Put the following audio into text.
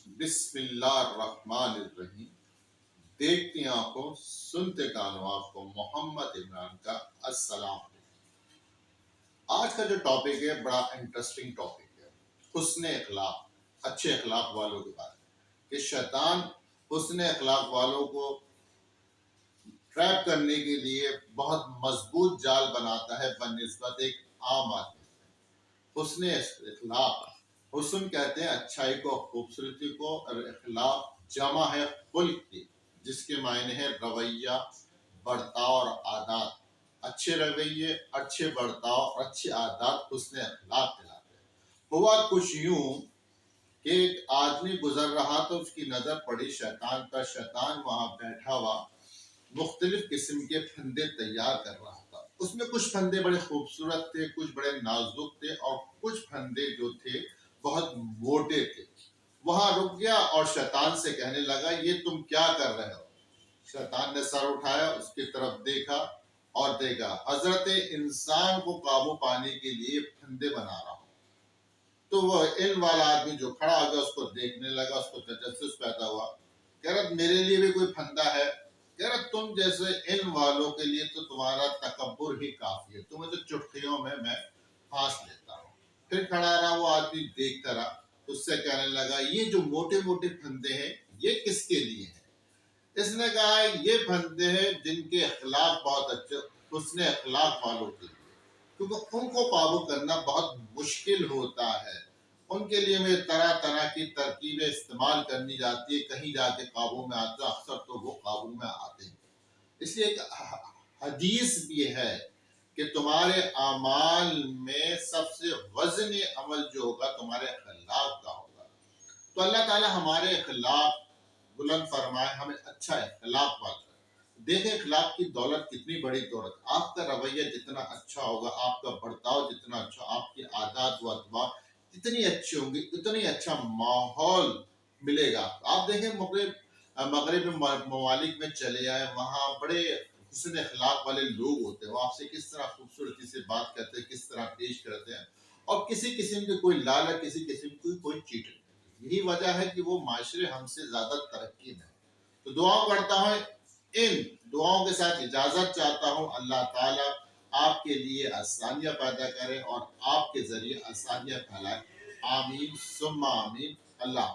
بسم اللہ الرحمن الرحیم۔ دیکھتی آنکھوں سنتے کانوں آپ کو محمد عمران کا السلام علیکم۔ آج کا جو ٹاپک ہے بڑا انٹرسٹنگ ٹاپک ہے، حسن اخلاق، اچھے اخلاق والوں کے بارے میں، کہ شیطان حسن اخلاق والوں کو ٹریپ کرنے کے لیے بہت مضبوط جال بناتا ہے بنسبت ایک عام آدمی۔ حسن اخلاق، حسن کہتے ہیں اچھائی کو، خوبصورتی کو، اور اخلاق جمع ہے خلق کی، جس کے معنی ہے رویہ، برتاؤ اور عادات۔ اچھے رویے، اچھے برتاؤ اور اچھے عادات حسن اخلاق کہلاتے ہیں۔ ہوا کچھ یوں کہ ایک آدمی گزر رہا تو اس کی نظر پڑی شیطان پر۔ شیطان وہاں بیٹھا ہوا مختلف قسم کے پھندے تیار کر رہا تھا۔ اس میں کچھ پھندے بڑے خوبصورت تھے، کچھ بڑے نازک تھے، اور کچھ پھندے جو تھے بہت موٹے تھے۔ وہاں رک گیا اور شیطان سے کہنے لگا، یہ تم کیا کر رہے ہو؟ شیطان نے سر اٹھایا، اس کی طرف دیکھا اور دیکھا حضرت انسان کو قابو پانے کے لیے پھندے بنا رہا ہوں۔ تو وہ علم والا آدمی جو کھڑا ہو گیا اس کو دیکھنے لگا، اس کو تجسس پیدا ہوا، کہہ رہا میرے لیے بھی کوئی پھندا ہے؟ کہہ رہا تم جیسے علم والوں کے لیے تو تمہارا تکبر ہی کافی ہے، تمہیں تو چٹکیوں میں پھانس لیتا ہوں۔ پھر کھڑا رہا وہ آدمی، دیکھتا رہا، اس سے کہنے لگا یہ جو موٹے موٹے پھندے ہیں یہ کس کے لیے ہیں؟ اس نے کہا یہ پھندے ہیں جن کے اخلاق بہت اچھے، حسن اخلاق والوں کے لیے، کیونکہ ان کو قابو کرنا بہت مشکل ہوتا ہے۔ ان کے لیے میں طرح طرح کی ترکیبیں استعمال کرنی جاتی ہے، کہیں جا کے قابو میں آتا، اکثر تو وہ قابو میں آتے ہیں۔ اس لیے ایک حدیث بھی ہے کہ تمہارے اعمال میں سب سے وزنی عمل جو ہوگا تمہارے اخلاق کا ہوگا۔ تو اللہ تعالی ہمارے اخلاق بلند فرمائے، ہمیں اچھا اخلاق والا۔ دیکھیں اخلاق کی دولت کتنی بڑی دولت، آپ کا رویہ جتنا اچھا ہوگا، آپ کا برتاؤ جتنا اچھا، آپ کی عادات و اطباع جتنی اچھی ہوں گی، اتنی اچھا ماحول ملے گا۔ آپ دیکھیں مغرب ممالک میں چلے آئے، وہاں بڑے حسن اخلاق والے لوگ ہوتے ہیں، وہ آپ سے کس طرح خوبصورتی سے بات کرتے ہیں، کس طرح پیش کرتے ہیں، اور کسی قسم کی کوئی لالچ، کسی قسم کی کوئی چیٹ نہیں۔ یہی وجہ ہے کہ وہ معاشرے ہم سے زیادہ ترقی میں۔ تو دعا کرتا ہوں، ان دعاؤں کے ساتھ اجازت چاہتا ہوں، اللہ تعالیٰ آپ کے لیے آسانیاں پیدا کرے اور آپ کے ذریعے آسانیاں پھیلائے۔ آمین ثم آمین۔ اللہ